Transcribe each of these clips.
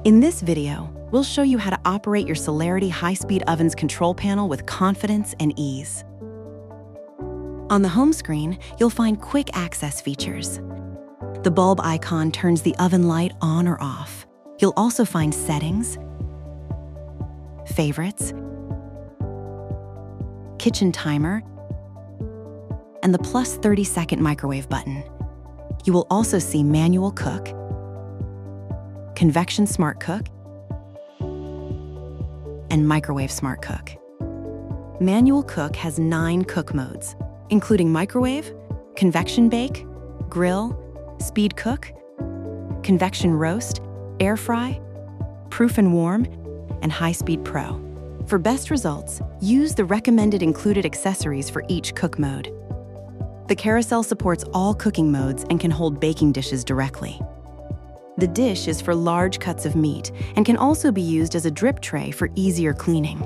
In this video, we'll show you how to operate your Celerity high-speed oven's control panel with confidence and ease. On the home screen, you'll find quick access features. The bulb icon turns the oven light on or off. You'll also find settings, favorites, kitchen timer, and the plus 30-second microwave button. You will also see manual cook, Convection Smart Cook, and Microwave Smart Cook. Manual Cook has 9 cook modes, including microwave, convection bake, grill, speed cook, convection roast, air fry, proof and warm, and high-speed pro. For best results, use the recommended included accessories for each cook mode. The carousel supports all cooking modes and can hold baking dishes directly. The dish is for large cuts of meat and can also be used as a drip tray for easier cleaning.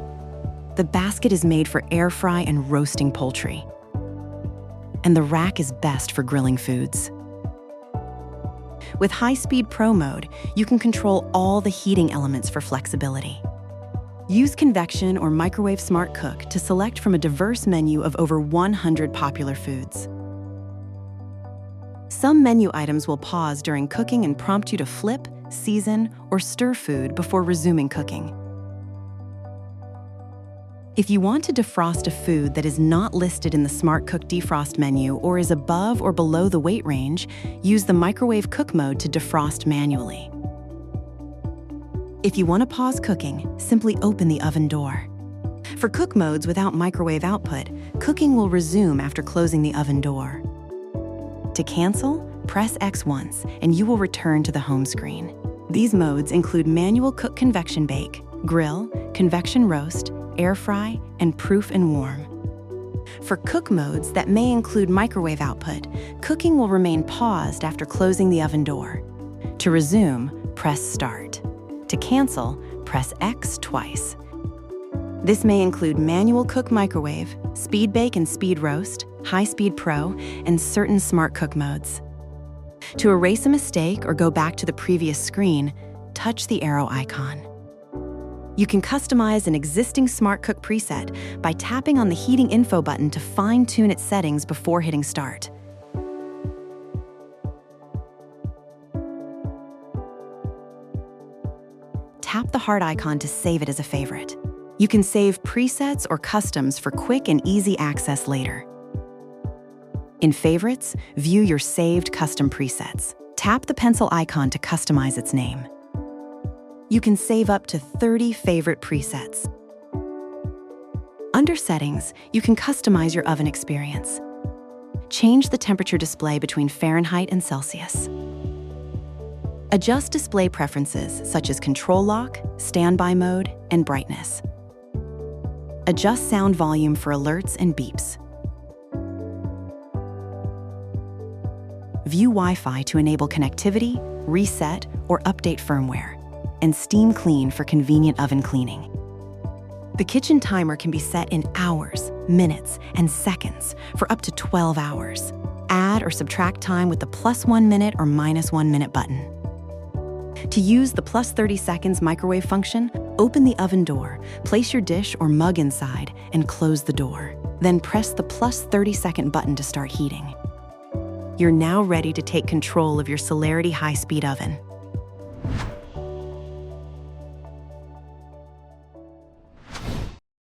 The basket is made for air fry and roasting poultry. And the rack is best for grilling foods. With high-speed pro mode, you can control all the heating elements for flexibility. Use Convection or Microwave Smart Cook to select from a diverse menu of over 100 popular foods. Some menu items will pause during cooking and prompt you to flip, season, or stir food before resuming cooking. If you want to defrost a food that is not listed in the Smart Cook defrost menu or is above or below the weight range, use the microwave cook mode to defrost manually. If you want to pause cooking, simply open the oven door. For cook modes without microwave output, cooking will resume after closing the oven door. To cancel, press X once and you will return to the home screen. These modes include manual cook convection bake, grill, convection roast, air fry, and proof and warm. For cook modes that may include microwave output, cooking will remain paused after closing the oven door. To resume, press Start. To cancel, press X twice. This may include manual cook microwave, speed bake and speed roast, high-speed pro, and certain smart cook modes. To erase a mistake or go back to the previous screen, touch the arrow icon. You can customize an existing Smart Cook preset by tapping on the heating info button to fine-tune its settings before hitting Start. Tap the heart icon to save it as a favorite. You can save presets or customs for quick and easy access later. In Favorites, view your saved custom presets. Tap the pencil icon to customize its name. You can save up to 30 favorite presets. Under Settings, you can customize your oven experience. Change the temperature display between Fahrenheit and Celsius. Adjust display preferences such as control lock, standby mode, and brightness. Adjust sound volume for alerts and beeps. View Wi-Fi to enable connectivity, reset, or update firmware, and Steam Clean for convenient oven cleaning. The kitchen timer can be set in hours, minutes, and seconds for up to 12 hours. Add or subtract time with the +1 minute or -1 minute button. To use the plus 30 seconds microwave function, open the oven door, place your dish or mug inside, and close the door. Then press the plus 30-second button to start heating. You're now ready to take control of your Celerity high-speed oven.